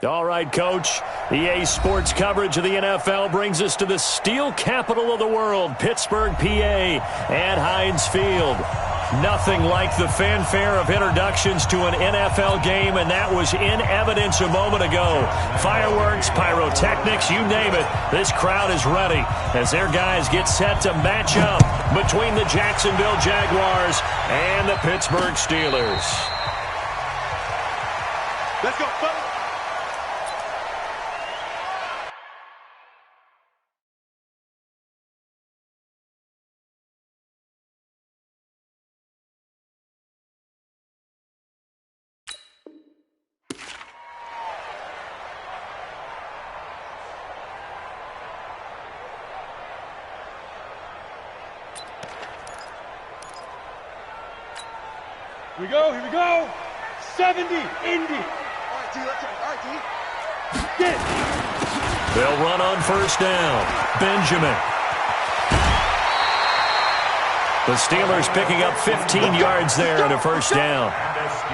All right, Coach. EA Sports coverage of the NFL brings us to the steel capital of the world, Pittsburgh, PA, and Heinz Field. Nothing like the fanfare of introductions to an NFL game, and that was in evidence a moment ago. Fireworks, pyrotechnics, you name it. This crowd is ready as their guys get set to match up between the Jacksonville Jaguars and the Pittsburgh Steelers. Let's go, folks. Here we go. 70, Indy. All right, D, let's go. All right, D. Get. They'll run on first down. Benjamin. The Steelers picking up 15 yards there on a first down.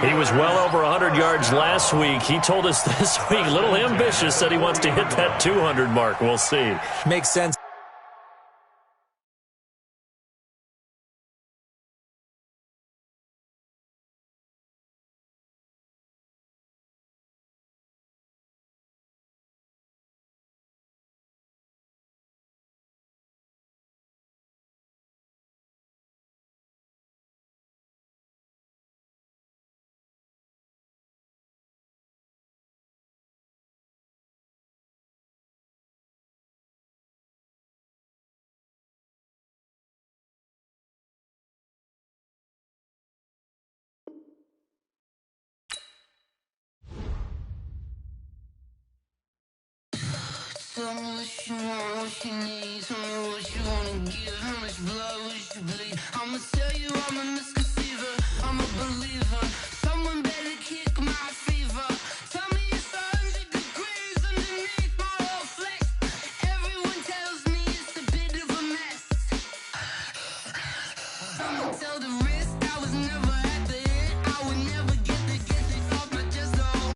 He was well over 100 yards last week. He told us this week, a little ambitious, said he wants to hit that 200 mark. We'll see. Makes sense. Tell me what you want, what you need. Tell me what you wanna give. How much blood would you bleed? I'ma tell you I'm a misconceiver. I'm a believer. Someone better kick my fever. Tell me it's 100 degrees underneath my whole flesh. Everyone tells me it's a bit of a mess. I'ma tell the risk I was never at the end. I would never get it off my chest though.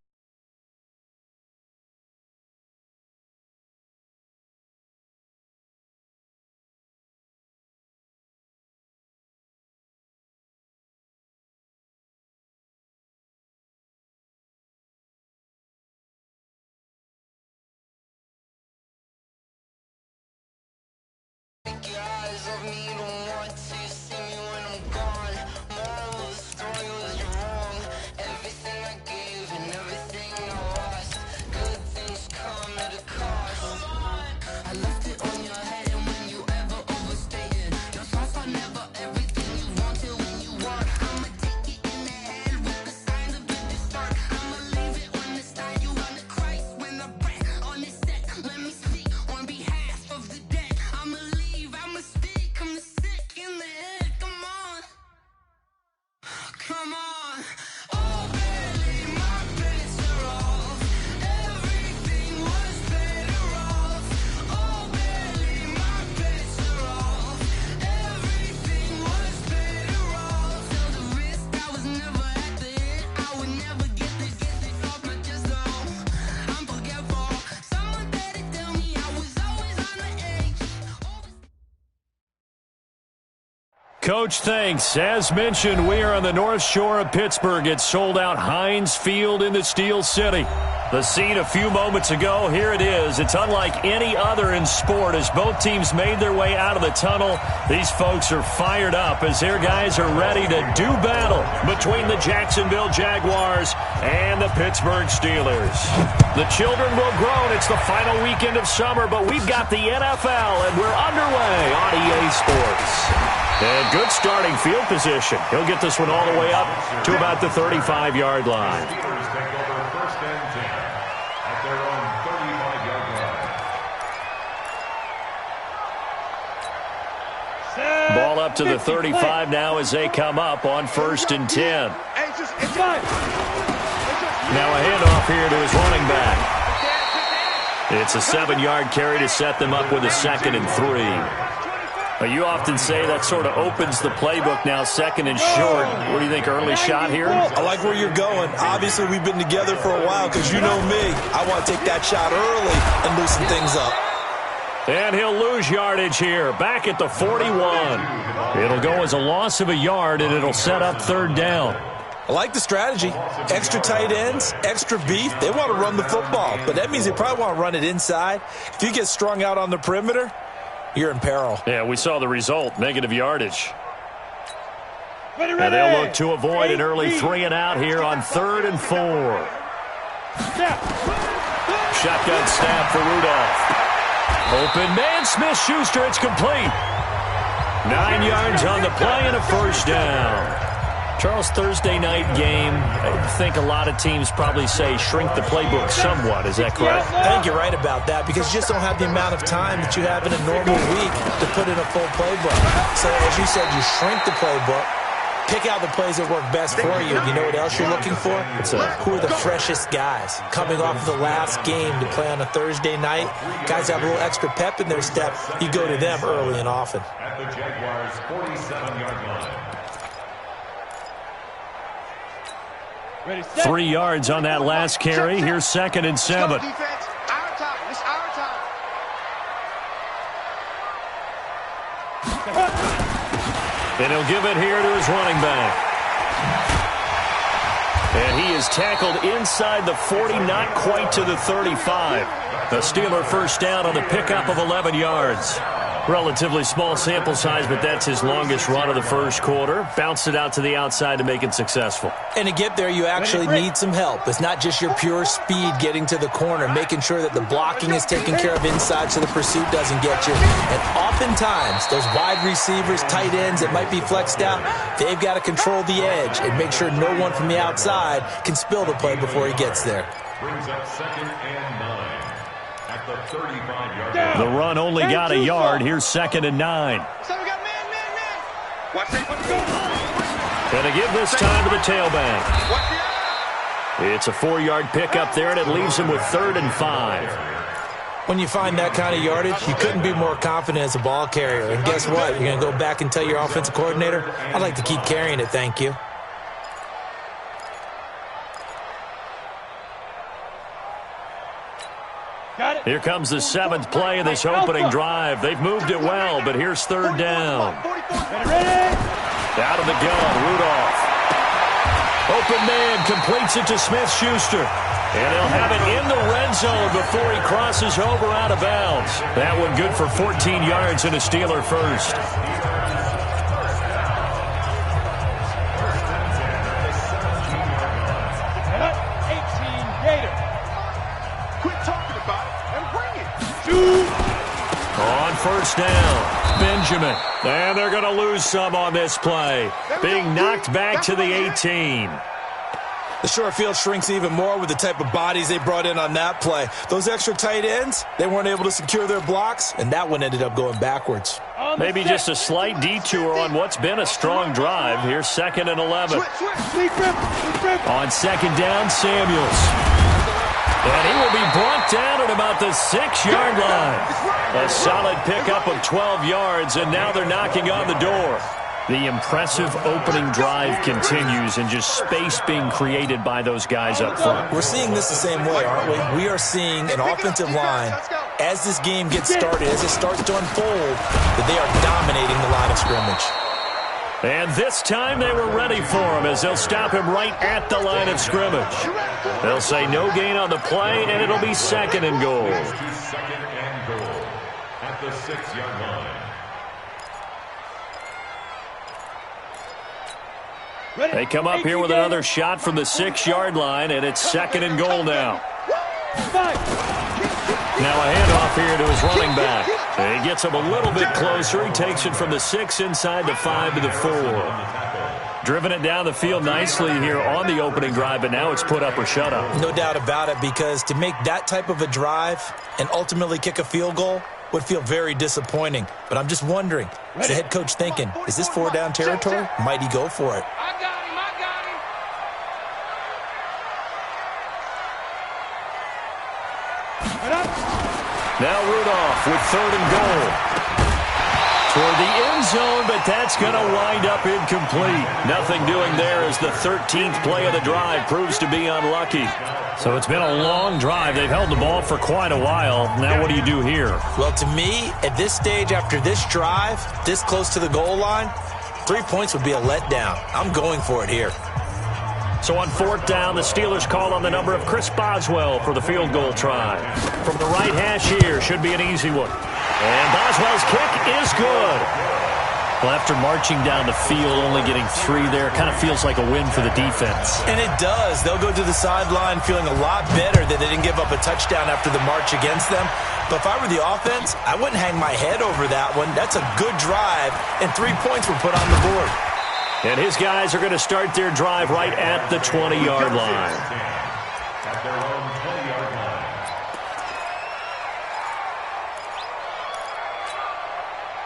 Your eyes of me don't want to see me when I'm gone. Moral of the story was you're wrong. Everything I gave and everything I lost. Good things come at a cost. I left it on your head and when you ever overstated. Your thoughts are never everything you wanted when you want. I'ma take it in the head with the signs of the start. I'ma leave it on the side. You on the Christ when the breath on the set. Let me speak on behalf of the dead. I'ma speak, I'm sick in the head, come on. Come on. Oh, barely, my bits are off. Everything was better off. Oh, barely, my bits are off. Everything was better off. Till the risk, I was never at the end. I would never get it off my chest though. I'm forgetful. Someone better tell me I was always on the edge. Coach, thanks. As mentioned, we are on the North Shore of Pittsburgh. It's sold out Heinz Field in the Steel City. The scene a few moments ago, here it is. It's unlike any other in sport as both teams made their way out of the tunnel. These folks are fired up as their guys are ready to do battle between the Jacksonville Jaguars and the Pittsburgh Steelers. The children will groan. It's the final weekend of summer, but we've got the NFL, and we're underway on EA Sports. And good starting field position. He'll get this one all the way up to about the 35-yard line. Steelers take over first and 10 at their own 35-yard line. Ball up to the 35 now as they come up on first and 10. Hey, just inside. Now a handoff here to his running back. It's a 7-yard carry to set them up with a 2nd and 3. You often say that sort of opens the playbook now, second and short. What do you think, early shot here? I like where you're going. Obviously, we've been together for a while because you know me. I want to take that shot early and loosen things up. And he'll lose yardage here, back at the 41. It'll go as a loss of a yard, and it'll set up third down. I like the strategy. Extra tight ends, extra beef. They want to run the football, but that means they probably want to run it inside. If you get strung out on the perimeter, you're in peril. Yeah, we saw the result, negative yardage. And they'll look to avoid an early 3 and out here on 3rd and 4. Shotgun snap for Rudolph. Open man, Smith-Schuster, it's complete. 9 yards on the play and a first down. Charles, Thursday night game, I think a lot of teams probably say shrink the playbook somewhat. Is that correct? I think you're right about that because you just don't have the amount of time that you have in a normal week to put in a full playbook. So, as you said, you shrink the playbook, pick out the plays that work best for you. You know what else you're looking for? Who are the freshest guys coming off the last game to play on a Thursday night? Guys have a little extra pep in their step. You go to them early and often. At the Jaguars' 47-yard line. 3 yards on that last carry. Here's 2nd and 7. Defense, our time. It's our time. And he'll give it here to his running back. And he is tackled inside the 40, not quite to the 35. The Steeler first down on the pickup of 11 yards. Relatively small sample size, but that's his longest run of the first quarter. Bounced it out to the outside to make it successful. And to get there, you actually need some help. It's not just your pure speed getting to the corner, making sure that the blocking is taken care of inside so the pursuit doesn't get you. And oftentimes, those wide receivers, tight ends that might be flexed out, they've got to control the edge and make sure no one from the outside can spill the play before he gets there. Brings up 2nd and 9. At the 35-yard line. The run only got a yard. Here's 2nd and 9. So we got man. Watch it. Let's go. Gonna give this time to the tailback. It's a 4-yard pickup there, and it leaves him with 3rd and 5. When you find that kind of yardage, you couldn't be more confident as a ball carrier. And guess what? You're going to go back and tell your offensive coordinator, I'd like to keep carrying it, thank you. Here comes the 7th play of this opening drive. They've moved it well, but here's 3rd down. Out of the gun, Rudolph. Open man, completes it to Smith-Schuster. And he'll have it in the red zone before he crosses over out of bounds. That one good for 14 yards and a Steeler first. On first down, Benjamin. And they're going to lose some on this play. Being knocked back to the 18. The short field shrinks even more with the type of bodies they brought in on that play. Those extra tight ends, they weren't able to secure their blocks, and that one ended up going backwards. Maybe just a slight detour on what's been a strong drive. Here's 2nd and 11. On 2nd down, Samuels. And he will be brought down at about the 6-yard line. A solid pickup of 12 yards, and now they're knocking on the door. The impressive opening drive continues, and just space being created by those guys up front. We're seeing this the same way, aren't we? We are seeing an offensive line, as this game gets started, as it starts to unfold, that they are dominating the line of scrimmage. And this time they were ready for him, as they'll stop him right at the line of scrimmage. They'll say no gain on the play, and it'll be 2nd and goal. 2nd and goal at the 6-yard line. They come up here with another shot from the 6-yard line, and it's 2nd and goal now. Now a handoff here to his running back. And he gets him a little bit closer. He takes it from the 6 inside the 5 to the 4. Driven it down the field nicely here on the opening drive, but now it's put up or shut up. No doubt about it, because to make that type of a drive and ultimately kick a field goal would feel very disappointing. But I'm just wondering, is the head coach thinking, is this 4-down territory? Might he go for it? Now Rudolph with 3rd and goal. toward the end zone, but that's going to wind up incomplete. Nothing doing there as the 13th play of the drive proves to be unlucky. So it's been a long drive. They've held the ball for quite a while. Now what do you do here? Well, to me, at this stage after this drive, this close to the goal line, 3 points would be a letdown. I'm going for it here. So on fourth down, the Steelers call on the number of Chris Boswell for the field goal try. From the right hash here, should be an easy one. And Boswell's kick is good. Well, after marching down the field, only getting 3 there, kind of feels like a win for the defense. And it does. They'll go to the sideline feeling a lot better that they didn't give up a touchdown after the march against them. But if I were the offense, I wouldn't hang my head over that one. That's a good drive, and 3 points were put on the board. And his guys are going to start their drive right at the 20-yard line. At their own 20-yard line.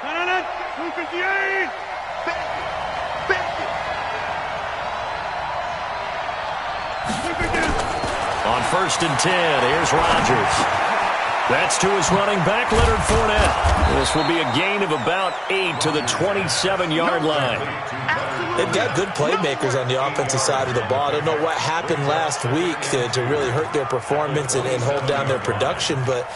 No, 258! On first and 10, here's Rodgers. That's to his running back, Leonard Fournette. This will be a gain of about 8 to the 27-yard line. They've got good playmakers on the offensive side of the ball. I don't know what happened last week to really hurt their performance and hold down their production, but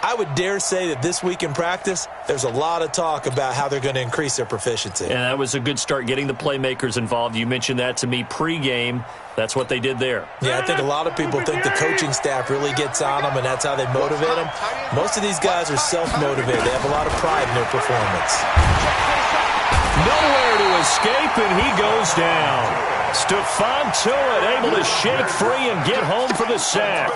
I would dare say that this week in practice, there's a lot of talk about how they're going to increase their proficiency. And that was a good start, getting the playmakers involved. You mentioned that to me pregame. That's what they did there. Yeah, I think a lot of people think the coaching staff really gets on them, and that's how they motivate them. Most of these guys are self-motivated. They have a lot of pride in their performance. Nowhere to escape, and he goes down. Stephon Tuitt able to shake free and get home for the sack.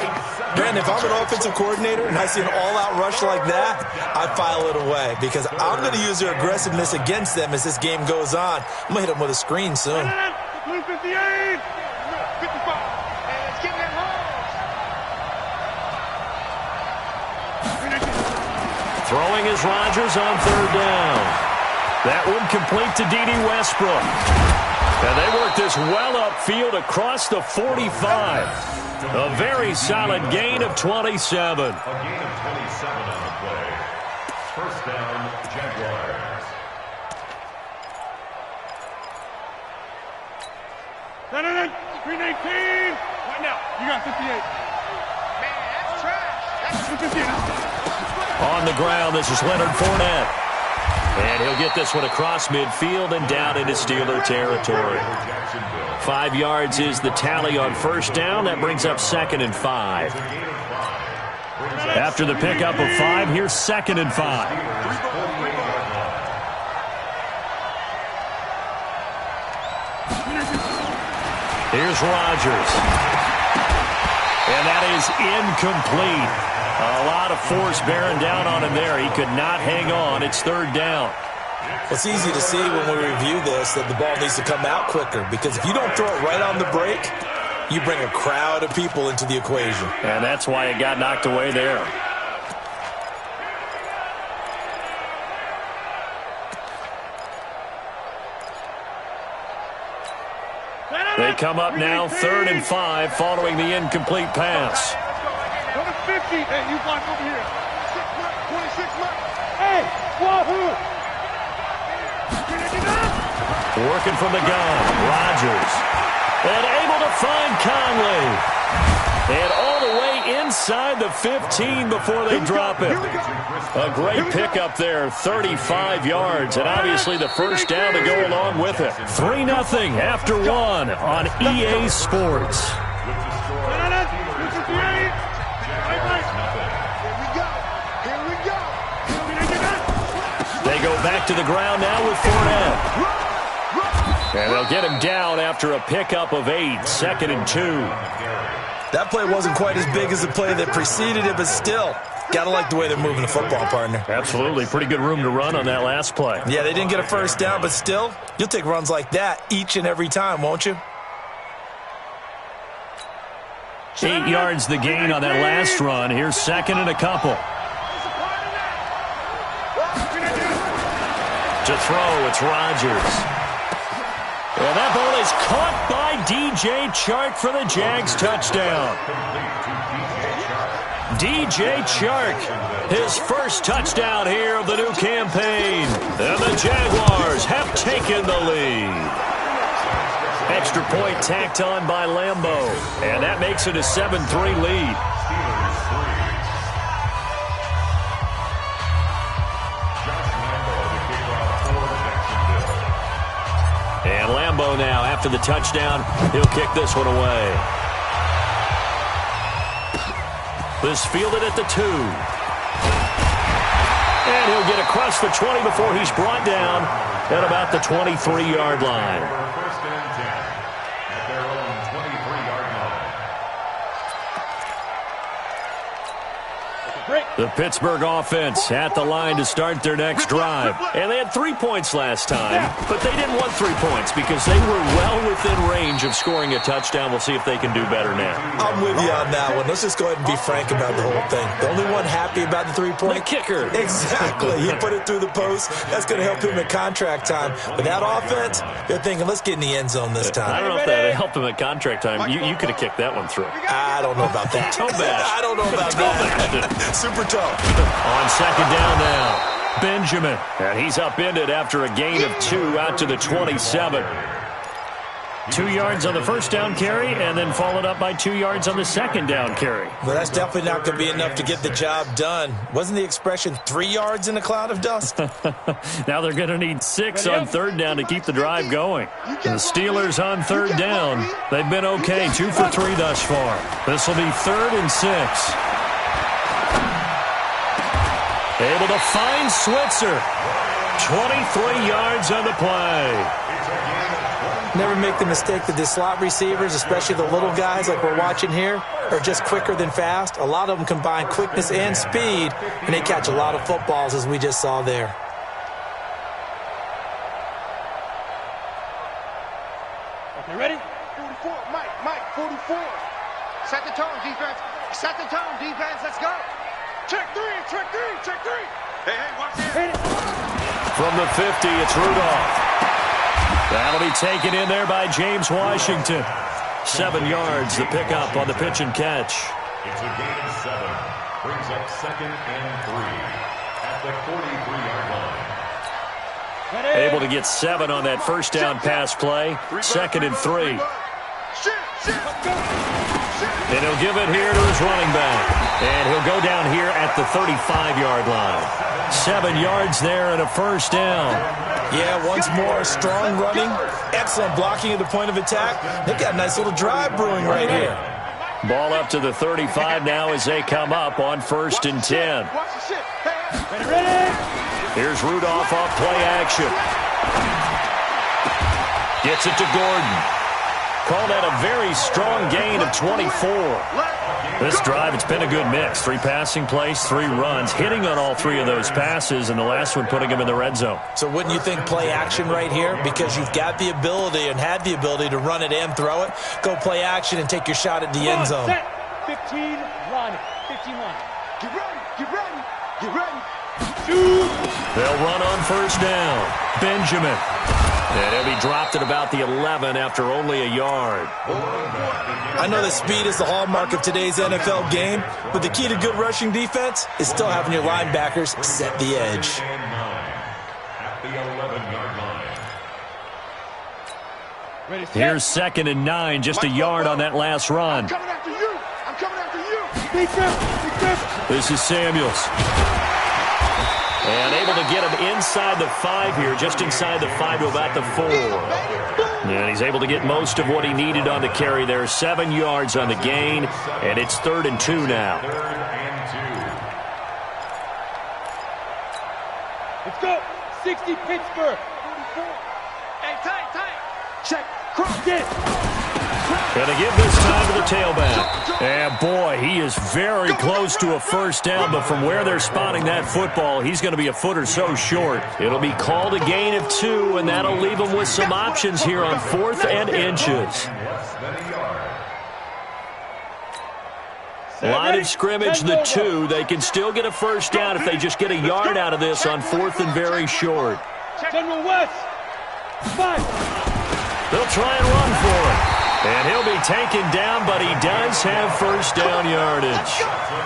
Brandon, if I'm an offensive coordinator and I see an all-out rush like that, I file it away because I'm going to use their aggressiveness against them as this game goes on. I'm going to hit them with a screen soon. 58! 55! And it's getting it home! Throwing is Rodgers on third down. That one complete to D.D. Westbrook. And they work this well upfield across the 45. A very solid gain of 27. A gain of 27 on the play. First down, Jaguars. No, 319! Right now, you got 58. Man, that's trash. That's 58. On the ground, this is Leonard Fournette. And he'll get this one across midfield and down into Steeler territory. 5 yards is the tally on first down. That brings up 2nd and 5. After the pickup of 5, here's 2nd and 5. Here's Rodgers. And that is incomplete. A lot of force bearing down on him there. He could not hang on. It's third down. It's easy to see when we review this that the ball needs to come out quicker because if you don't throw it right on the break, you bring a crowd of people into the equation. And that's why it got knocked away there. They come up now 3rd and 5 following the incomplete pass. Go to 50. Hey, you block over here. 26 left. Hey, wahoo! Working from the gun, Rodgers. And able to find Conley. And all the way inside the 15 before they drop it. A great pickup there, 35 yards. And obviously the first down to go along with it. 3-0 after 1 on EA Sports. They go back to the ground now with Fournette. And they'll get him down after a pickup of 8, 2nd and 2. That play wasn't quite as big as the play that preceded it, but still, gotta like the way they're moving the football, partner. Absolutely. Pretty good room to run on that last play. Yeah, they didn't get a first down, but still, you'll take runs like that each and every time, won't you? 8 yards the gain on that last run. Here's 2nd and a couple. To throw, it's Rodgers. Well, that ball is caught by DJ Chark for the Jags touchdown. DJ Chark, his first touchdown here of the new campaign. And the Jaguars have taken the lead. Extra point tacked on by Lambeau. And that makes it a 7-3 lead. And Lambeau now, after the touchdown, he'll kick this one away. This fielded at the 2. And he'll get across the 20 before he's brought down at about the 23-yard line. First and 10 at their own 23-yard line. The Pittsburgh offense at the line to start their next drive. And they had 3 points last time, but they didn't want 3 points because they were well within range of scoring a touchdown. We'll see if they can do better now. I'm with you on that one. Let's just go ahead and be frank about the whole thing. The only one happy about the 3-point? The kicker. Exactly. He put it through the post. That's going to help him at contract time. But that offense, they're thinking, let's get in the end zone this time. I don't know if that helped him at contract time. You could have kicked that one through. I don't know about that. Toe bash. I don't know about that. Super tough. On second down now, Benjamin. And he's upended after a gain of 2 out to the 27. 2 yards on the first down carry, and then followed up by 2 yards on the second down carry. Well, that's definitely not going to be enough to get the job done. Wasn't the expression 3 yards in a cloud of dust? Now they're going to need 6 on third down to keep the drive going. The Steelers on third down. They've been okay, 2 for 3 thus far. This will be 3rd and 6. Able to find Switzer. 23 yards on the play. Never make the mistake that the slot receivers, especially the little guys like we're watching here, are just quicker than fast. A lot of them combine quickness and speed, and they catch a lot of footballs, as we just saw there. Okay, ready? 44, Mike, 44. Set the tone, defense. Set the tone, defense. Let's go. Check 3. Hey, watch this. From the 50, it's Rudolph. That'll be taken in there by James Washington. 7 yards, the pickup on the pitch and catch. It's a gain of 7. Brings up 2nd and 3 at the 43-yard line. Able to get 7 on that first down pass play. 2nd and 3. And he'll give it here to his running back. And he'll go down here at the 35-yard line. 7 yards there and a first down. Yeah, once more, strong running, excellent blocking at the point of attack. They've got a nice little drive brewing right here. Ball up to the 35 now as they come up on 1st and 10. Here's Rudolph off play action. Gets it to Gordon. Called out a very strong gain of 24. This drive, it's been a good mix. 3 passing plays, 3 runs, hitting on all 3 of those passes, and the last one putting him in the red zone. So wouldn't you think play action right here? Because you've got the ability and had the ability to run it and throw it. Go play action and take your shot at the end zone. 15, line it. 15 line. Get ready. Shoot. They'll run on first down. Benjamin. And he'll be dropped at about the 11 after only a yard. I know that speed is the hallmark of today's NFL game, but the key to good rushing defense is still having your linebackers set the edge. At the 11-yard line. Here's 2nd and 9, just a yard on that last run. I'm coming after you. Defense. This is Samuels. And able to get him inside the 5 here, just inside the 5 to about the 4. And he's able to get most of what he needed on the carry there. 7 yards on the gain, and it's 3rd and 2 now. 3rd and 2. Let's go. 60 Pittsburgh. 44. Hey, tight. Check. Cross it. Going to give this time to the tailback. And boy, he is very close to a first down, but from where they're spotting that football, he's going to be a foot or so short. It'll be called a gain of 2, and that'll leave him with some options here on 4th and inches. Line of scrimmage, the 2. They can still get a first down if they just get a yard out of this on 4th and very short. General West. 5. They'll try and run for it. And he'll be taken down, but he does have first down yardage.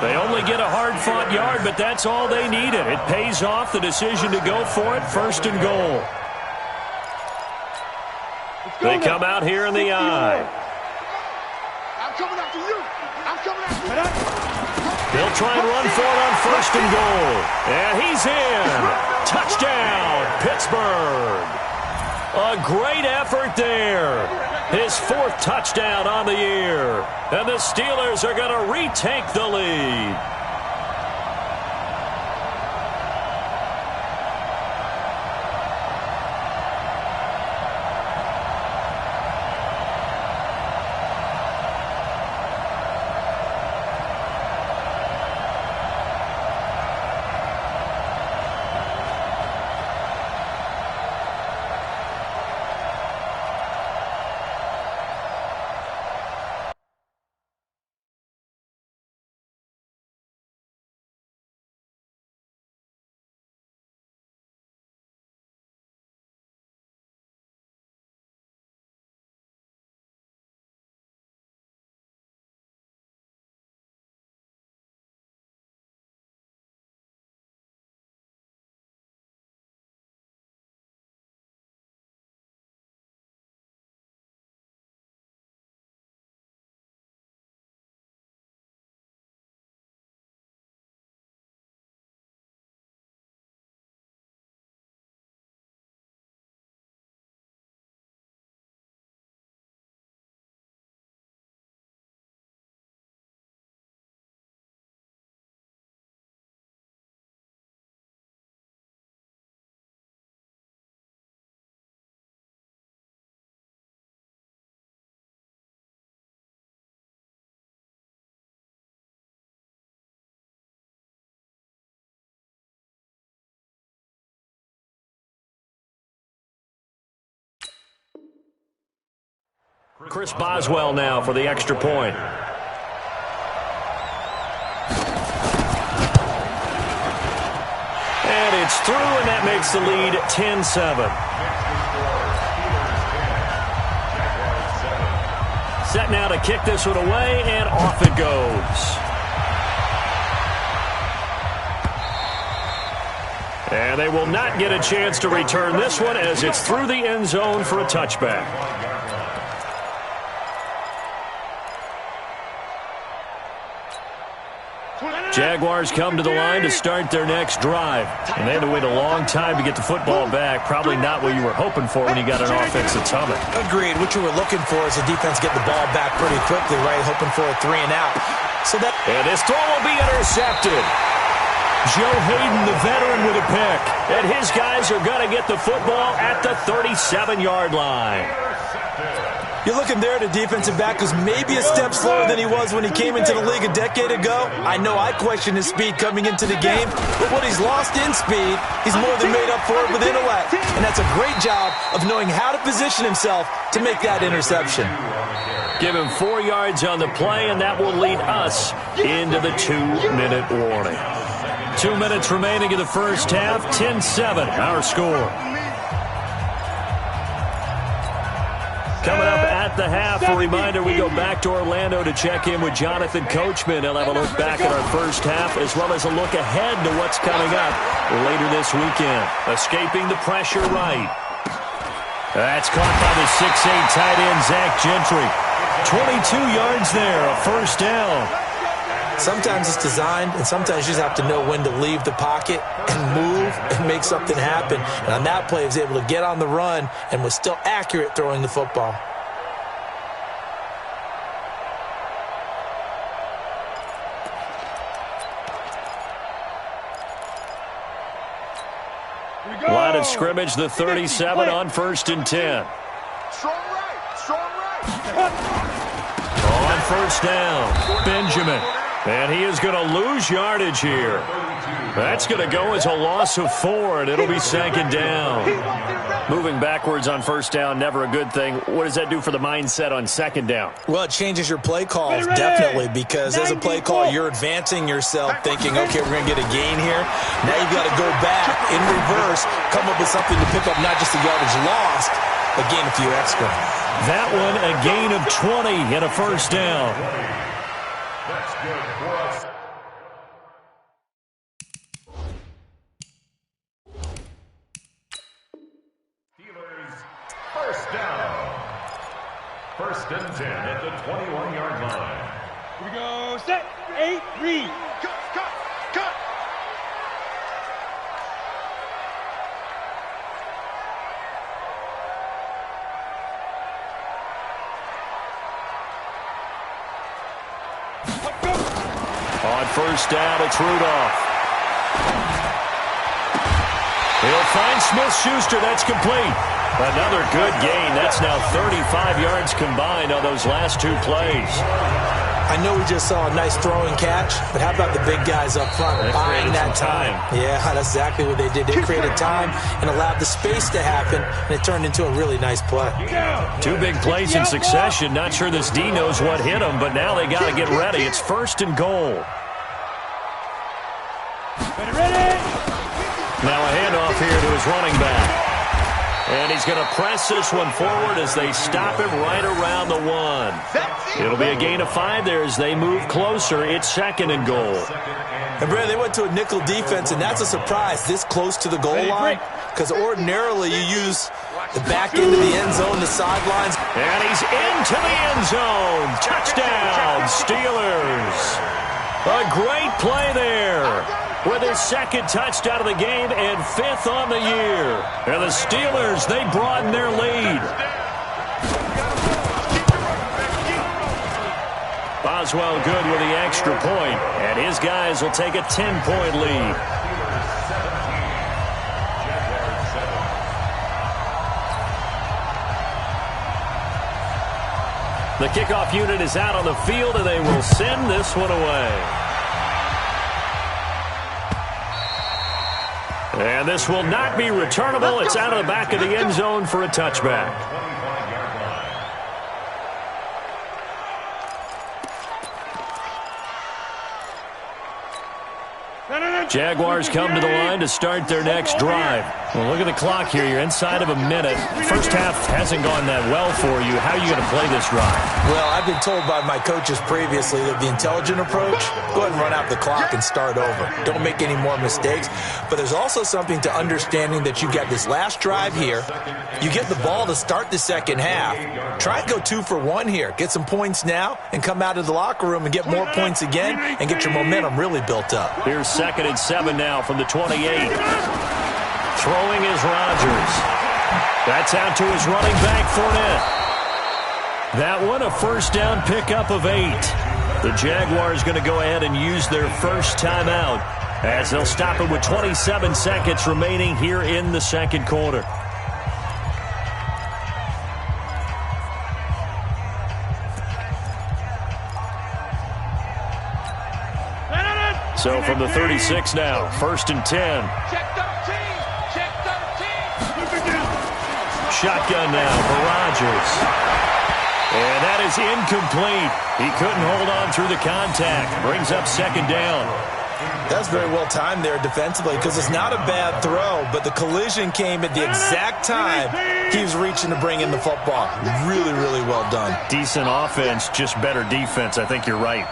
They only get a hard-fought yard, but that's all they needed. It pays off the decision to go for it, first and goal. They come out here in the eye. I'm coming after you. I'm coming after you. They'll try and run for it on first and goal. And he's in. Touchdown, Pittsburgh. A great effort there. His 4th touchdown on the year. And the Steelers are going to retake the lead. Chris Boswell now for the extra point. And it's through, and that makes the lead 10-7. Set now to kick this one away, and off it goes. And they will not get a chance to return this one as it's through the end zone for a touchback. Jaguars come to the line to start their next drive. And they had to wait a long time to get the football back. Probably not what you were hoping for when you got an offense that's humming. Agreed. What you were looking for is the defense get the ball back pretty quickly, right? Hoping for a 3 and out. And this throw will be intercepted. Joe Hayden, the veteran, with a pick. And his guys are going to get the football at the 37-yard line. You're looking there at a defensive back who's maybe a step slower than he was when he came into the league a decade ago. I know I questioned his speed coming into the game, but what he's lost in speed, he's more than made up for it with intellect. And that's a great job of knowing how to position himself to make that interception. Give him 4 yards on the play, and that will lead us into the 2-minute warning. 2 minutes remaining in the first half, 10-7, our score. Coming up at the half, a reminder, we go back to Orlando to check in with Jonathan Coachman. He'll have a look back at our first half as well as a look ahead to what's coming up later this weekend. Escaping the pressure right. That's caught by the 6'8" tight end, Zach Gentry. 22 yards there, a first down. Sometimes it's designed, and sometimes you just have to know when to leave the pocket and move and make something happen. And on that play, he was able to get on the run and was still accurate throwing the football. Line of scrimmage, the 37 on 1st and 10. Strong right, strong right. On first down, Benjamin. And he is going to lose yardage here. That's going to go as a loss of 4, and it'll be 2nd down. Moving backwards on first down, never a good thing. What does that do for the mindset on 2nd down? Well, it changes your play calls, definitely, because as a play call, you're advancing yourself thinking, okay, we're going to get a gain here. Now you've got to go back in reverse, come up with something to pick up not just the yardage lost, but gain a few extra. That one, a gain of 20 and a first down. That's good for us. Steelers, first down. First and 10 at the 21-yard line. Here we go. Set. 8. Read. Cut. Cut. Cut. On first down, it's Rudolph. He'll find Smith-Schuster. That's complete. Another good gain. That's now 35 yards combined on those last two plays. I know we just saw a nice throwing catch, but how about the big guys up front buying that time? Yeah, that's exactly what they did. They created time and allowed the space to happen, and it turned into a really nice play. Two big plays in succession. Not sure this D knows what hit them, but now they got to get ready. It's first and goal. Ready. Now a handoff here to his running back. And he's going to press this one forward as they stop him right around the 1. It'll be a gain of 5 there as they move closer. It's second and goal. And, Brad, they went to a nickel defense, and that's a surprise this close to the goal line, because ordinarily you use the back end of the end zone, the sidelines. And he's into the end zone. Touchdown, Steelers. A great play there with his second touchdown of the game and 5th on the year. And the Steelers, they broaden their lead. Boswell good with the extra point, and his guys will take a 10-point lead. The kickoff unit is out on the field, and they will send this one away. And this will not be returnable. It's out of the back of the end zone for a touchback. Jaguars come to the line to start their next drive. Well, look at the clock here. You're inside of a minute. First half hasn't gone that well for you. How are you going to play this drive? Well, I've been told by my coaches previously that the intelligent approach, go ahead and run out the clock and start over. Don't make any more mistakes. But there's also something to understanding that you get this last drive here. You get the ball to start the second half. Try and go 2 for 1 here. Get some points now and come out of the locker room and get more points again and get your momentum really built up. Here's second and 7 now from the 28. Throwing is Rodgers. That's out to his running back, Fournette. That one, a first down pickup of 8. The Jaguars going to go ahead and use their first timeout as they'll stop it with 27 seconds remaining here in the second quarter. So from the 36 now, first and 10. Check 13. Check 13. Shotgun now for Rodgers. And that is incomplete. He couldn't hold on through the contact. Brings up second down. That's very well timed there defensively because it's not a bad throw, but the collision came at the exact time he was reaching to bring in the football. Really, really well done. Decent offense, just better defense. I think you're right.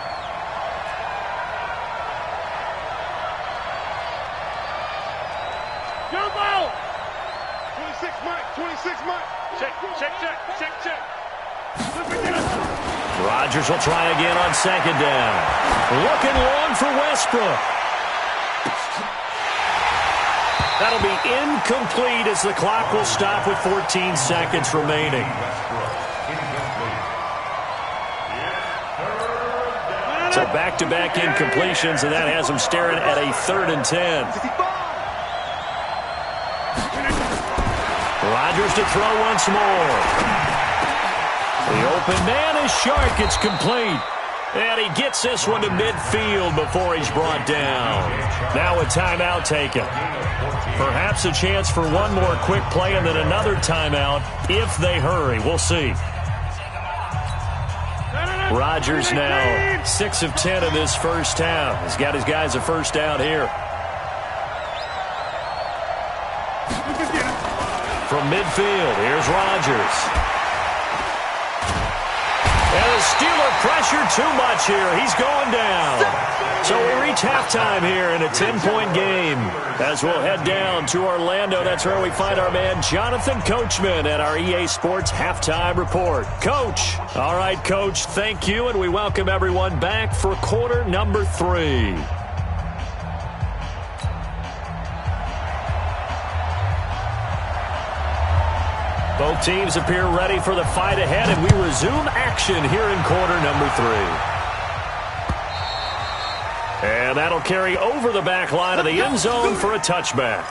Rodgers will try again on second down. Looking long for Westbrook. That'll be incomplete as the clock will stop with 14 seconds remaining. So back-to-back incompletions, and that has them staring at a 3rd and 10. Rodgers to throw once more. The open man is Shark. It's complete. And he gets this one to midfield before he's brought down. Now a timeout taken. Perhaps a chance for one more quick play and then another timeout if they hurry. We'll see. Rodgers now 6 of 10 in this first half. He's got his guys a first down here. From from midfield. Here's Rodgers. And the Steeler pressure too much here. He's going down. So we reach halftime here in a 10-point game. As we'll head down to Orlando, that's where we find our man Jonathan Coachman at our EA Sports Halftime Report. Coach. All right, Coach, thank you, and we welcome everyone back for quarter number 3. Both teams appear ready for the fight ahead, and we resume action here in quarter number 3. And that'll carry over the back line of the end zone for a touchback.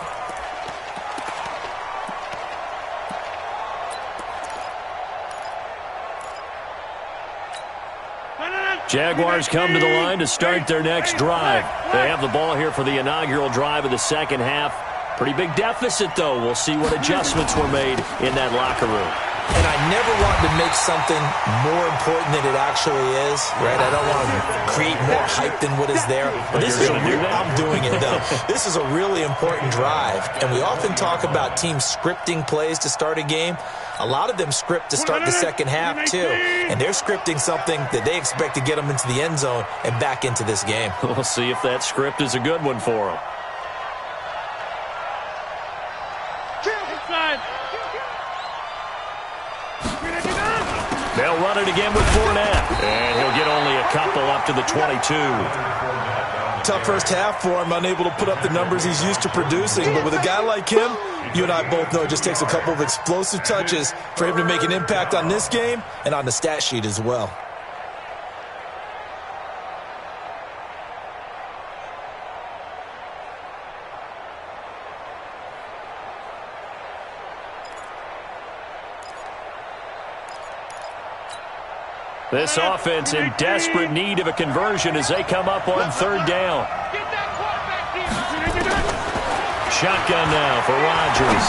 Jaguars come to the line to start their next drive. They have the ball here for the inaugural drive of the second half. Pretty big deficit, though. We'll see what adjustments were made in that locker room. And I never want to make something more important than it actually is, right? I don't want to create more hype than what is there. But this is I'm doing it, though. This is a really important drive. And we often talk about teams scripting plays to start a game. A lot of them script to start the second half, too. And they're scripting something that they expect to get them into the end zone and back into this game. We'll see if that script is a good one for them. They'll run it again with Fournette. And he'll get only a couple up to the 22. Tough first half for him, unable to put up the numbers he's used to producing. But with a guy like him, you and I both know it just takes a couple of explosive touches for him to make an impact on this game and on the stat sheet as well. This offense in desperate need of a conversion as they come up on third down. Shotgun now for Rodgers.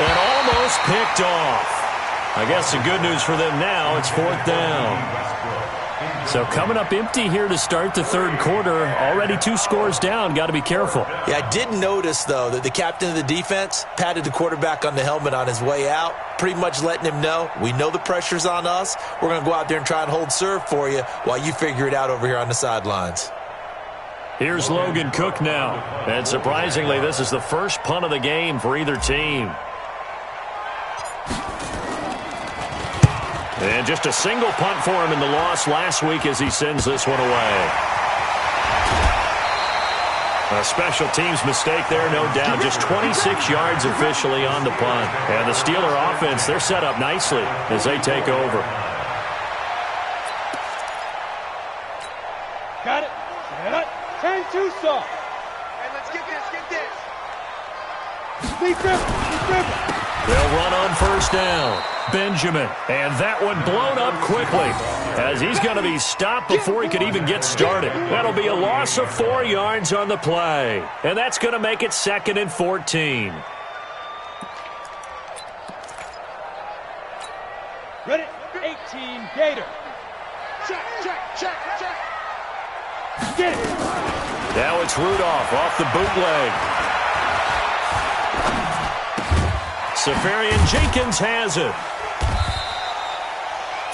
And almost picked off. I guess the good news for them now, it's fourth down. So coming up empty here to start the third quarter. Already 2 scores down. Got to be careful. Yeah, I did notice, though, that the captain of the defense patted the quarterback on the helmet on his way out, pretty much letting him know, we know the pressure's on us. We're going to go out there and try and hold serve for you while you figure it out over here on the sidelines. Here's Logan Cook now. And surprisingly, this is the first punt of the game for either team. And just a single punt for him in the loss last week as he sends this one away. A special teams mistake there, no doubt. Just 26 yards officially on the punt. And the Steeler offense, they're set up nicely as they take over. Got it. Turn too soft. Hey, let's get this. They'll run on first down. Benjamin. And that one blown up quickly as he's going to be stopped before he could even get started. That'll be a loss of 4 yards on the play. And that's going to make it 2nd and 14. Ready? 18, Gator. Check. Get it. Now it's Rudolph off the bootleg. Safarian Jenkins has it.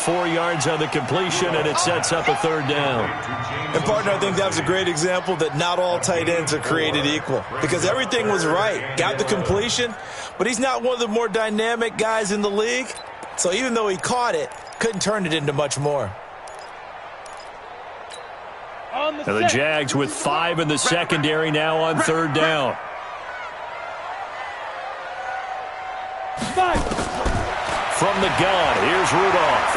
4 yards on the completion, and it sets up a third down. And, partner, I think that was a great example that not all tight ends are created equal because everything was right. Got the completion, but he's not one of the more dynamic guys in the league. So even though he caught it, couldn't turn it into much more. And the Jags with 5 in the secondary now on third down. From the gun, here's Rudolph.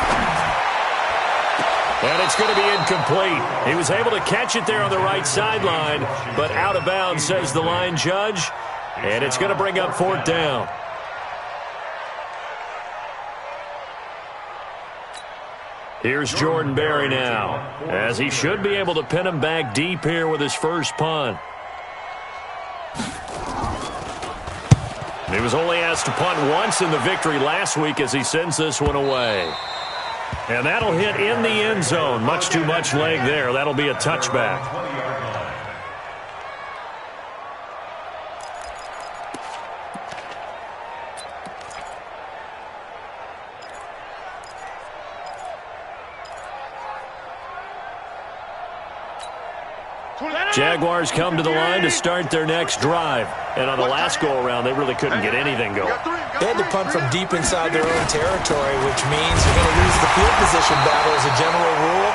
And it's going to be incomplete. He was able to catch it there on the right sideline, but out of bounds, says the line judge. And it's going to bring up fourth down. Here's Jordan Berry now, as he should be able to pin him back deep here with his first punt. He was only asked to punt once in the victory last week as he sends this one away. And that'll hit in the end zone. Much too much leg there. That'll be a touchback. Jaguars come to the line to start their next drive. And on the last go-around, they really couldn't get anything going. They had to punt from deep inside their own territory, which means you're going to lose the field position battle as a general rule.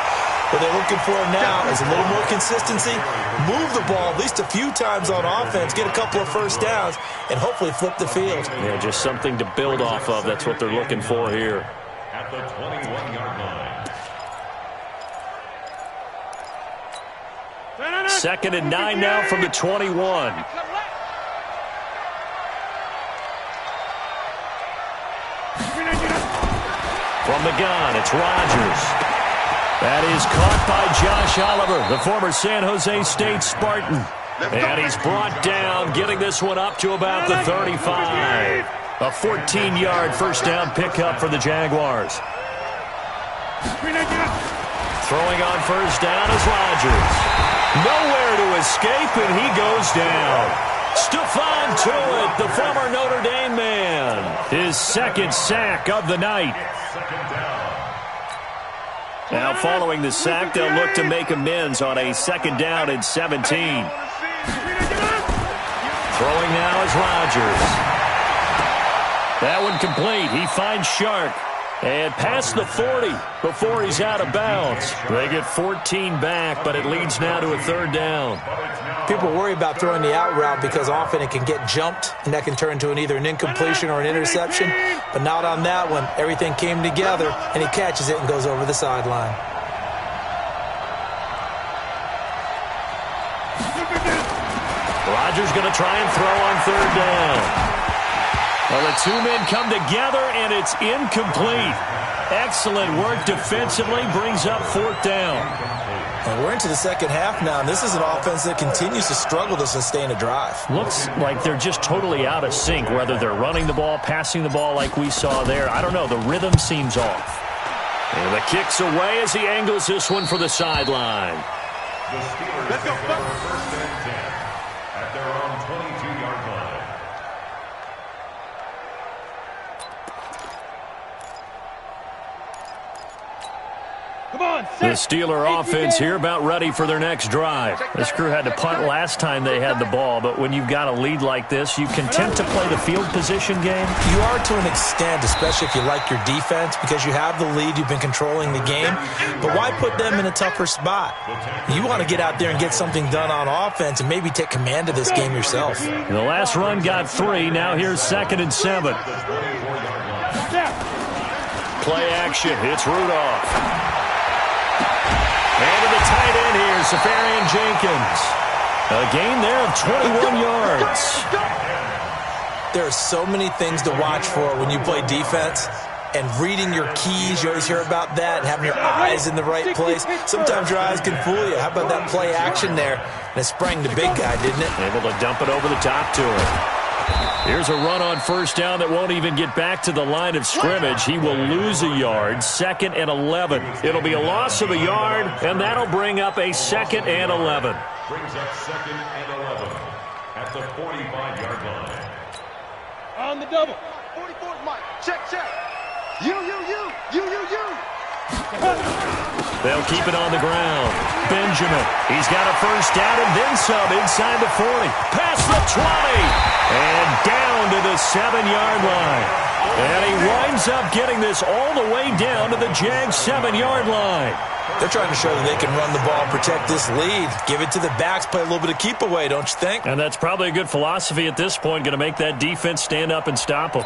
What they're looking for now is a little more consistency, move the ball at least a few times on offense, get a couple of first downs, and hopefully flip the field. Yeah, just something to build off of. That's what they're looking for here. At the 21-yard line. 2nd and 9 now from the 21. From the gun, it's Rodgers. That is caught by Josh Oliver, the former San Jose State Spartan. And he's brought down, getting this one up to about the 35. A 14-yard first down pickup for the Jaguars. Throwing on first down is Rodgers. Nowhere to escape, and he goes down. Stephon Tuitt, the former Notre Dame man. His second sack of the night. Now following the sack, they'll look to make amends on a 2nd down and 17. Throwing now is Rodgers. That one complete. He finds Shark. And past the 40 before he's out of bounds. They get 14 back, but it leads now to a 3rd down. People worry about throwing the out route because often it can get jumped, and that can turn into either an incompletion or an interception. But not on that one. Everything came together, and he catches it and goes over the sideline. Rodgers going to try and throw on 3rd down. Well, the two men come together, and it's incomplete. Excellent work defensively, brings up 4th down. And we're into the second half now, and this is an offense that continues to struggle to sustain a drive. Looks like they're just totally out of sync, whether they're running the ball, passing the ball like we saw there. I don't know. The rhythm seems off. And the kick's away as he angles this one for the sideline. The Steelers have first and 10 at their own 22-yard line. The Steeler offense here about ready for their next drive. This crew had to punt last time they had the ball, but when you've got a lead like this, you content to play the field position game? You are to an extent, especially if you like your defense, because you have the lead, you've been controlling the game. But why put them in a tougher spot? You want to get out there and get something done on offense and maybe take command of this game yourself. The last run got 3. Now here's 2nd and 7. Play action. It's Rudolph. And to the tight end here, Safarian Jenkins. A gain there of 21 yards. There are so many things to watch for when you play defense. And reading your keys, you always hear about that, and having your eyes in the right place. Sometimes your eyes can fool you. How about that play action there? And it sprang the big guy, didn't it? Able to dump it over the top to him. Here's a run on first down that won't even get back to the line of scrimmage. He will lose a yard, 2nd and 11. It'll be a loss of a yard, and that'll bring up a 2nd and 11. Brings up 2nd and 11 at the 45-yard line. On the double. 44, Mike. Check. You. They'll keep it on the ground. Benjamin, he's got a first down and then some inside the 40. Past the 20. And down to the 7-yard line. And he winds up getting this all the way down to the Jags 7-yard line. They're trying to show that they can run the ball, protect this lead. Give it to the backs, play a little bit of keep away, don't you think? And that's probably a good philosophy at this point, going to make that defense stand up and stop them.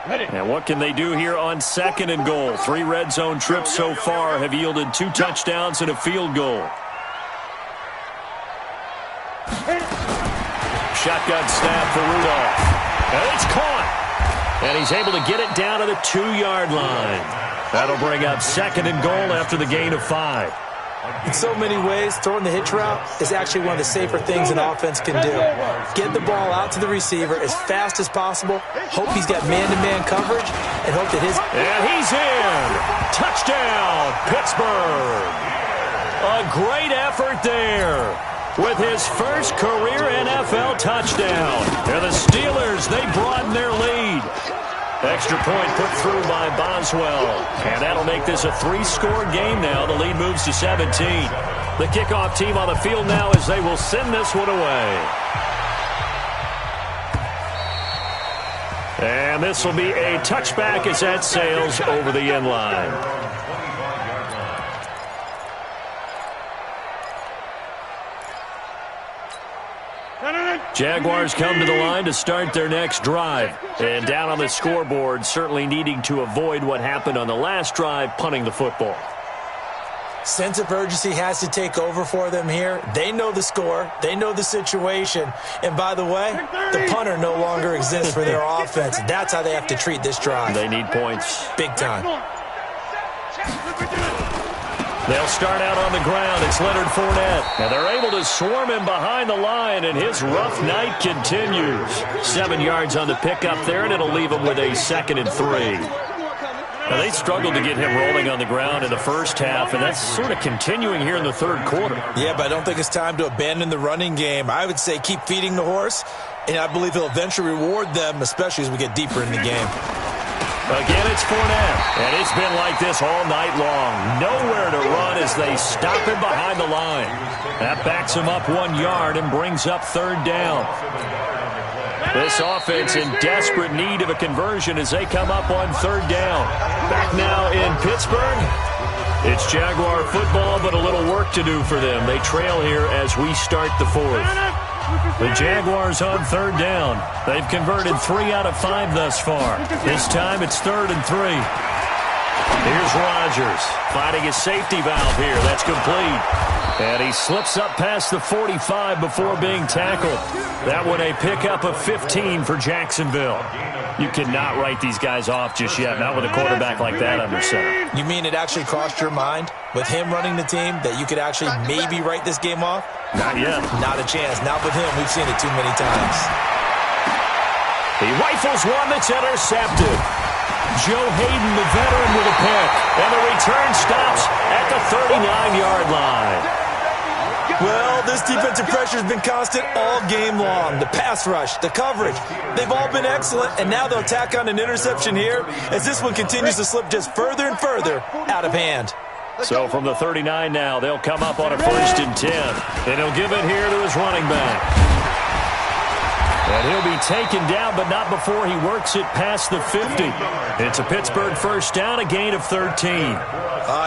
And what can they do here on 2nd and goal? 3 red zone trips so far have yielded 2 touchdowns and a field goal. Shotgun snap for Rudolph. And it's caught. And he's able to get it down to the 2-yard line. That'll bring up 2nd and goal after the gain of 5. In so many ways, throwing the hitch route is actually one of the safer things an offense can do. Get the ball out to the receiver as fast as possible, hope he's got man-to-man coverage, and hope that his... And he's in! Touchdown, Pittsburgh! A great effort there with his first career NFL touchdown. And the Steelers, they broaden their lead. Extra point put through by Boswell. And that'll make this a 3-score game now. The lead moves to 17. The kickoff team on the field now as they will send this one away. And this will be a touchback as that sails over the end line. Jaguars come to the line to start their next drive. And down on the scoreboard, certainly needing to avoid what happened on the last drive, punting the football. Sense of urgency has to take over for them here. They know the score. They know the situation. And by the way, the punter no longer exists for their offense. That's how they have to treat this drive. They need points. Big time. They'll start out on the ground. It's Leonard Fournette. And they're able to swarm him behind the line, and his rough night continues. 7 yards on the pickup there, and it'll leave him with a 2nd and 3. Now, they struggled to get him rolling on the ground in the first half, and that's sort of continuing here in the third quarter. Yeah, but I don't think it's time to abandon the running game. I would say keep feeding the horse, and I believe he'll eventually reward them, especially as we get deeper in the game. Again, it's Fournette, and it's been like this all night long. Nowhere to run as they stop him behind the line. That backs him up 1 yard and brings up 3rd down. This offense in desperate need of a conversion as they come up on 3rd down. Back now in Pittsburgh. It's Jaguar football, but a little work to do for them. They trail here as we start the 4th. The Jaguars on 3rd down. They've converted 3 out of 5 thus far. This time it's 3rd and 3. Here's Rodgers finding his safety valve here. That's complete. And he slips up past the 45 before being tackled. That one a pickup of 15 for Jacksonville. You cannot write these guys off just yet, not with a quarterback like that under center. You mean it actually crossed your mind with him running the team that you could actually maybe write this game off? Not yet. Not a chance. Not with him. We've seen it too many times. He rifles one that's intercepted. Joe Hayden, the veteran, with a pick. And the return stops at the 39-yard line. Well, this defensive pressure has been constant all game long. The pass rush, the coverage, they've all been excellent, and now they'll tack on an interception here as this one continues to slip just further and further out of hand. So from the 39 now, they'll come up on a 1st and 10. And he'll give it here to his running back. And he'll be taken down, but not before he works it past the 50. It's a Pittsburgh 1st down, a gain of 13.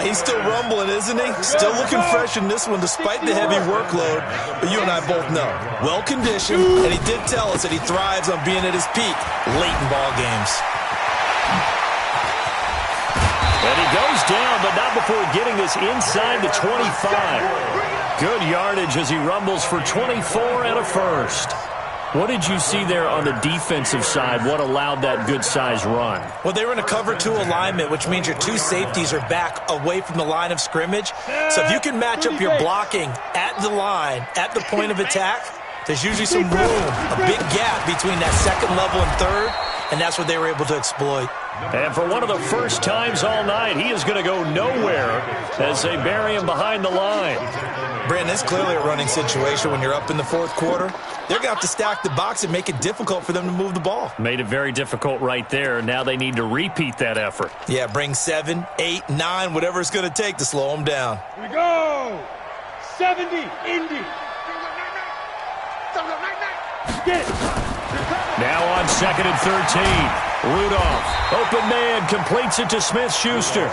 He's still rumbling, isn't he? Still looking fresh in this one despite the heavy workload. But you and I both know, well-conditioned, and he did tell us that he thrives on being at his peak late in ball games. And he goes down, but not before getting this inside the 25. Good yardage as he rumbles for 24 and a 1st. What did you see there on the defensive side? What allowed that good-sized run? Well, they were in a cover 2 alignment, which means your 2 safeties are back away from the line of scrimmage. So if you can match up your blocking at the line, at the point of attack, there's usually some room, a big gap between that 2nd level and 3rd, and that's what they were able to exploit. And for one of the first times all night, he is going to go nowhere as they bury him behind the line. Brandon, it's clearly a running situation when you're up in the 4th quarter. They're going to have to stack the box and make it difficult for them to move the ball. Made it very difficult right there. Now they need to repeat that effort. Yeah, bring 7, 8, 9, whatever it's going to take to slow them down. Here we go. 70, Indy. Get it. Now on 2nd and 13. Rudolph, open man, completes it to Smith-Schuster.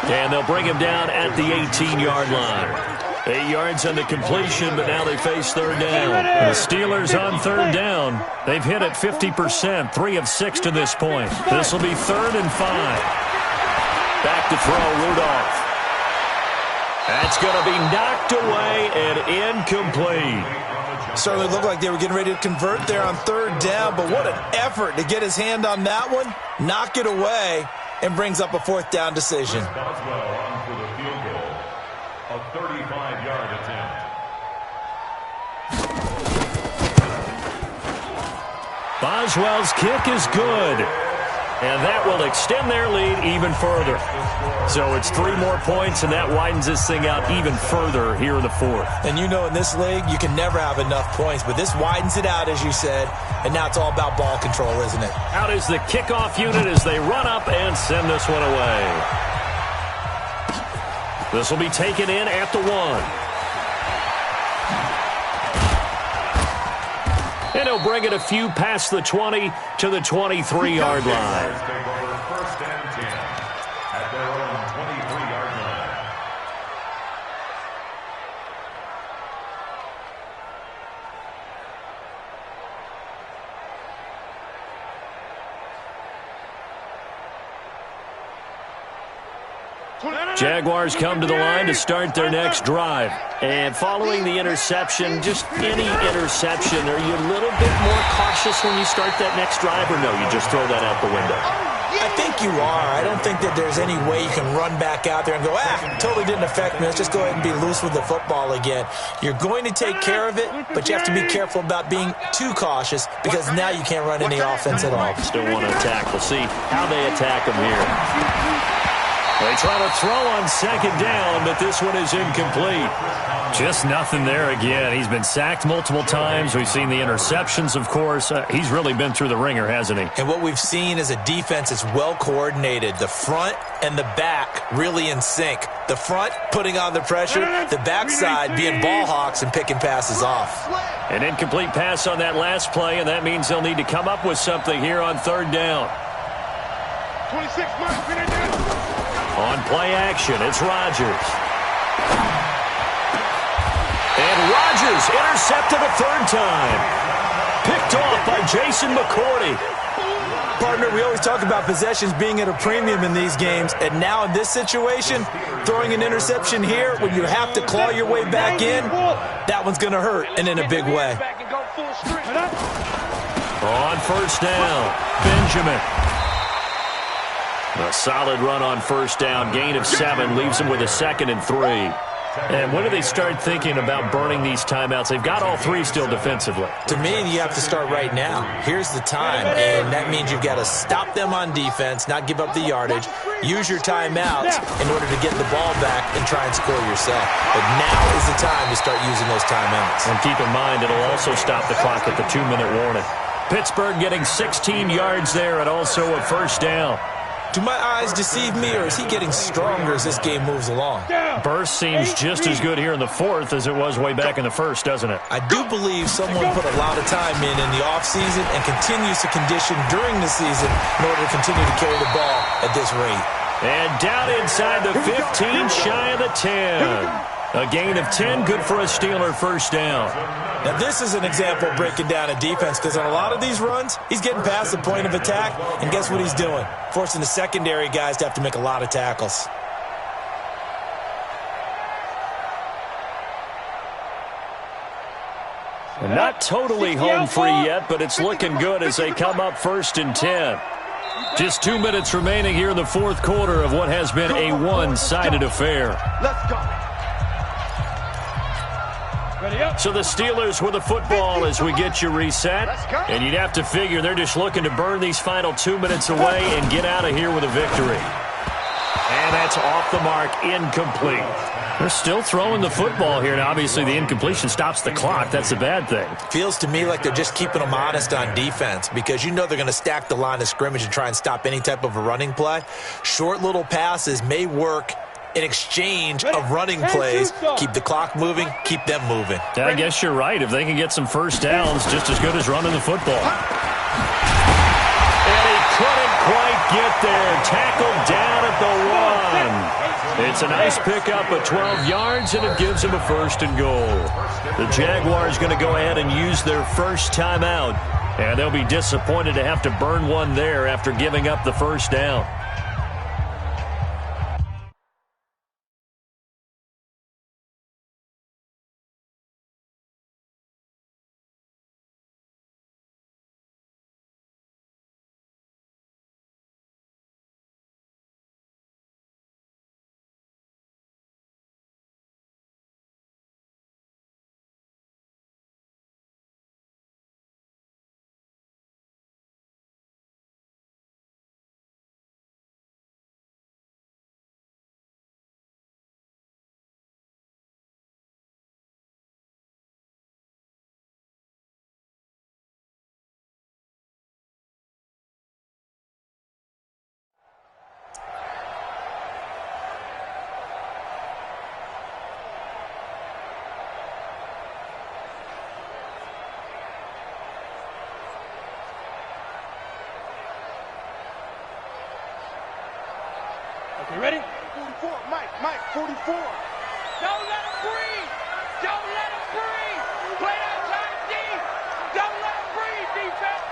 And they'll bring him down at the 18-yard line. 8 yards on the completion, but now they face 3rd down. The Steelers on 3rd down. They've hit it 50%, 3 of 6 to this point. This will be 3rd and 5. Back to throw, Rudolph. That's going to be knocked away and incomplete. Certainly looked like they were getting ready to convert there on 3rd down, but what an effort to get his hand on that one, knock it away, and brings up a 4th down decision. Boswell on for the field goal, a 35-yard attempt. Boswell's kick is good. And that will extend their lead even further. So it's 3 more points, and that widens this thing out even further here in the fourth. And you know in this league, you can never have enough points, but this widens it out, as you said, and now it's all about ball control, isn't it? Out is the kickoff unit as they run up and send this one away. This will be taken in at the 1. And he'll bring it a few past the 20 to the 23-yard line. Take over first and 10 at their own 23-yard line. Jaguars come to the line to start their next drive. And following the interception, just any interception, are you a little bit more cautious when you start that next drive, or no, you just throw that out the window? I think you are. I don't think that there's any way you can run back out there and go, totally didn't affect me. Let's just go ahead and be loose with the football again. You're going to take care of it, but you have to be careful about being too cautious because now you can't run any offense at all. Still want to attack. We'll see how they attack them here. They try to throw on second down, but this one is incomplete. Just nothing there again. He's been sacked multiple times. We've seen the interceptions, of course. He's really been through the ringer, hasn't he? And what we've seen is a defense that's well coordinated. The front and the back really in sync. The front putting on the pressure, the backside being ball hawks and picking passes off. An incomplete pass on that last play, and that means they'll need to come up with something here on third down. 26 miles. On play action, it's Rodgers. And Rodgers intercepted a third time. Picked off by Jason McCourty. Partner, we always talk about possessions being at a premium in these games, and now in this situation, throwing an interception here when you have to claw your way back in, that one's going to hurt, and in a big way. On first down, Benjamin. A solid run on first down. Gain of 7 leaves them with a 2nd and 3. And when do they start thinking about burning these timeouts? They've got all 3 still defensively. To me, you have to start right now. Here's the time, and that means you've got to stop them on defense, not give up the yardage, use your timeouts in order to get the ball back and try and score yourself. But now is the time to start using those timeouts. And keep in mind, it'll also stop the clock at the 2-minute warning. Pittsburgh getting 16 yards there and also a first down. Do my eyes deceive me, or is he getting stronger as this game moves along? Burst seems just as good here in the fourth as it was way back in the first, doesn't it? I do believe someone put a lot of time in the offseason and continues to condition during the season in order to continue to carry the ball at this rate. And down inside the 15, shy of the 10. A gain of 10, good for a Steeler first down. Now, this is an example of breaking down a defense because on a lot of these runs, he's getting past the point of attack, and guess what he's doing? Forcing the secondary guys to have to make a lot of tackles. Not totally home free yet, but it's looking good as they come up 1st and 10. Just 2 minutes remaining here in the fourth quarter of what has been a one-sided affair. Let's go. So the Steelers with the football as we get you reset. And you'd have to figure they're just looking to burn these final 2 minutes away and get out of here with a victory. And that's off the mark, incomplete. They're still throwing the football here, and obviously the incompletion stops the clock. That's a bad thing. Feels to me like they're just keeping them honest on defense because you know they're going to stack the line of scrimmage and try and stop any type of a running play. Short little passes may work in exchange of running plays. Keep the clock moving, keep them moving. I guess you're right. If they can get some first downs, just as good as running the football. And he couldn't quite get there. Tackled down at the 1. It's a nice pickup of 12 yards, and it gives him a 1st and goal. The Jaguars going to go ahead and use their first timeout, and they'll be disappointed to have to burn one there after giving up the first down. Okay, ready? 44, Mike, 44. Don't let him breathe. Don't let him breathe. Play that time, D. Don't let him breathe, defense.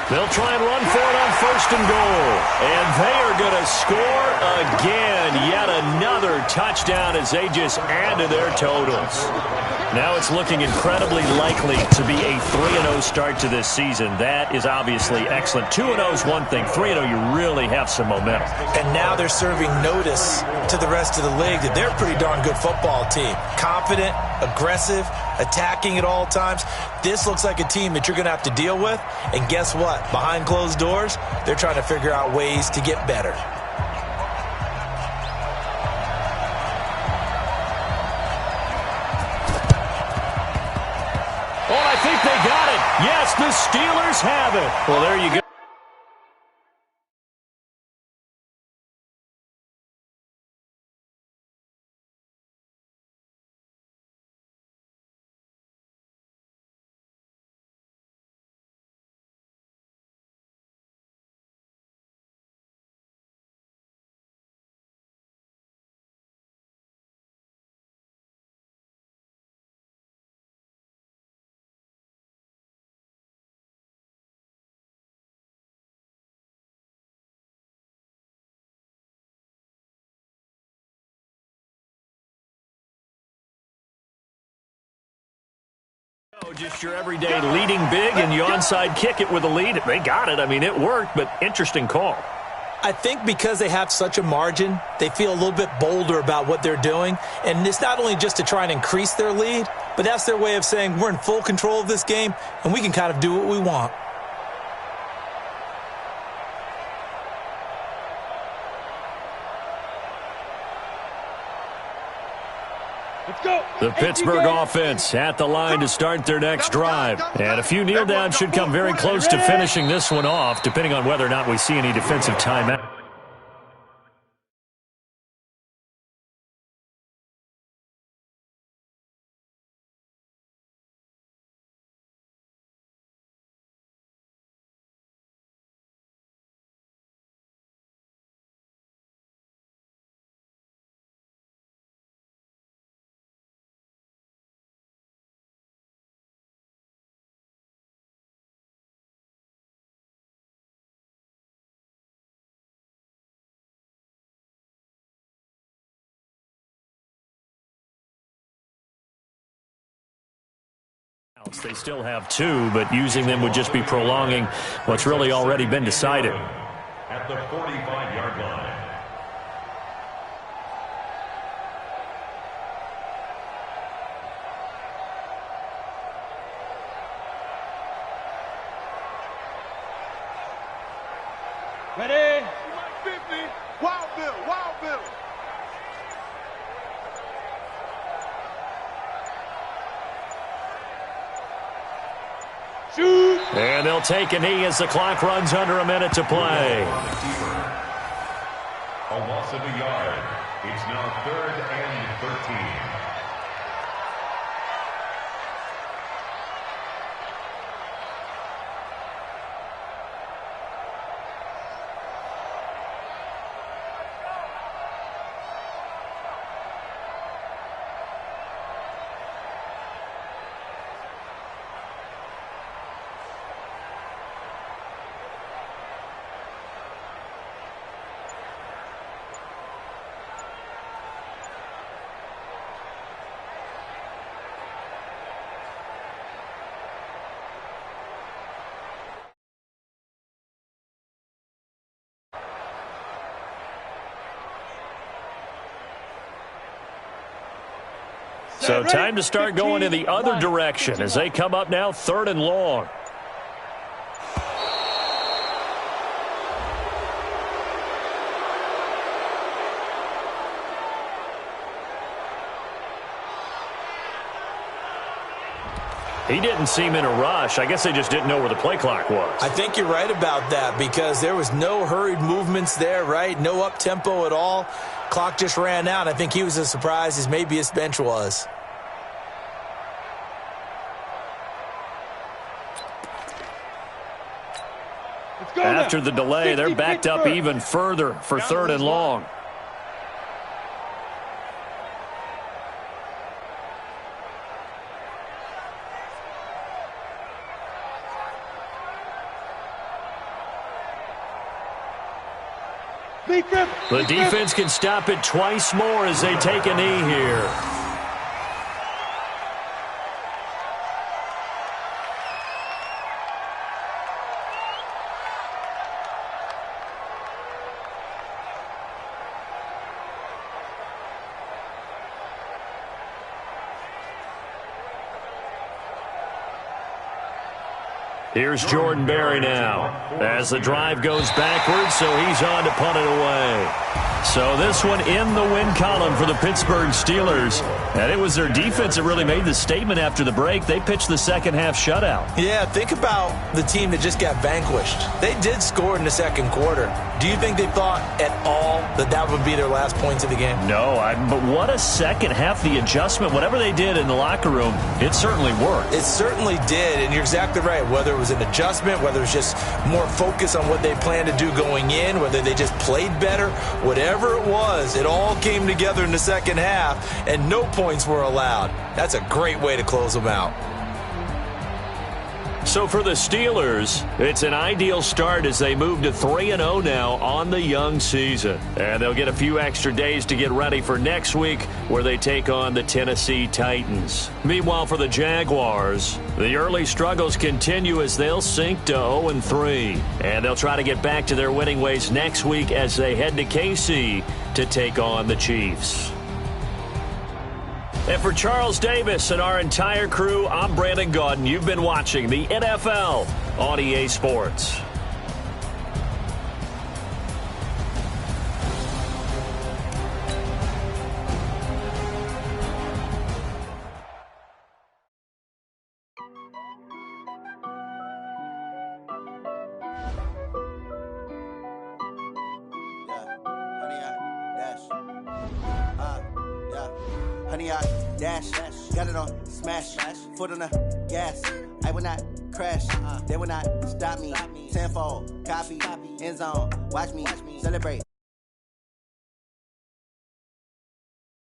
They'll try and run for it on 1st and goal. And they are going to score again. Yet another touchdown as they just add to their totals. Now it's looking incredibly likely to be a 3-0 start to this season. That is obviously excellent. 2-0 is one thing. 3-0, you really have some momentum. And now they're serving notice to the rest of the league that they're a pretty darn good football team. Confident, aggressive, attacking at all times. This looks like a team that you're going to have to deal with. And guess what? Behind closed doors, they're trying to figure out ways to get better. Oh, I think they got it. Yes, the Steelers have it. Well, there you go. Just your everyday leading big, and you onside kick it with a lead. They got it. I mean, it worked, but interesting call. I think because they have such a margin, they feel a little bit bolder about what they're doing. And it's not only just to try and increase their lead, but that's their way of saying we're in full control of this game, and we can kind of do what we want. Let's go. The Pittsburgh offense at the line to start their next drive. And a few kneel downs should come very close to finishing this one off, depending on whether or not we see any defensive timeout. They still have 2, but using them would just be prolonging what's really already been decided. At the 45-yard line. Ready? 50. Wild Bill, Wild Bill. Shoot. And they'll take a knee as the clock runs under a minute to play. A loss of a yard. It's now 3rd and 13. So time to start going in the other direction as they come up now 3rd and long. He didn't seem in a rush. I guess they just didn't know where the play clock was. I think you're right about that because there was no hurried movements there, right? No up-tempo at all. Clock just ran out. I think he was as surprised as maybe his bench was. After the delay, they're backed up even further for 3rd and long. The defense can stop it twice more as they take a knee here. Here's Jordan Berry now as the drive goes backwards, so he's on to punt it away. So this one in the win column for the Pittsburgh Steelers. And it was their defense that really made the statement after the break. They pitched the second half shutout. Yeah, think about the team that just got vanquished. They did score in the second quarter. Do you think they thought at all that that would be their last points of the game? No, but what a second half. The adjustment, whatever they did in the locker room, it certainly worked. It certainly did, and you're exactly right. Whether it was an adjustment, whether it was just more focus on what they planned to do going in, whether they just played better, whatever it was, it all came together in the second half, and no points were allowed. That's a great way to close them out. So for the Steelers, it's an ideal start as they move to 3-0 now on the young season. And they'll get a few extra days to get ready for next week where they take on the Tennessee Titans. Meanwhile, for the Jaguars, the early struggles continue as they'll sink to 0-3. And they'll try to get back to their winning ways next week as they head to KC to take on the Chiefs. And for Charles Davis and our entire crew, I'm Brandon Gaudin. You've been watching the NFL on EA Sports. Honey, I dash, got it on smash, foot on the gas. I will not crash, they will not stop me. Tenfold, copy, end zone, watch me celebrate.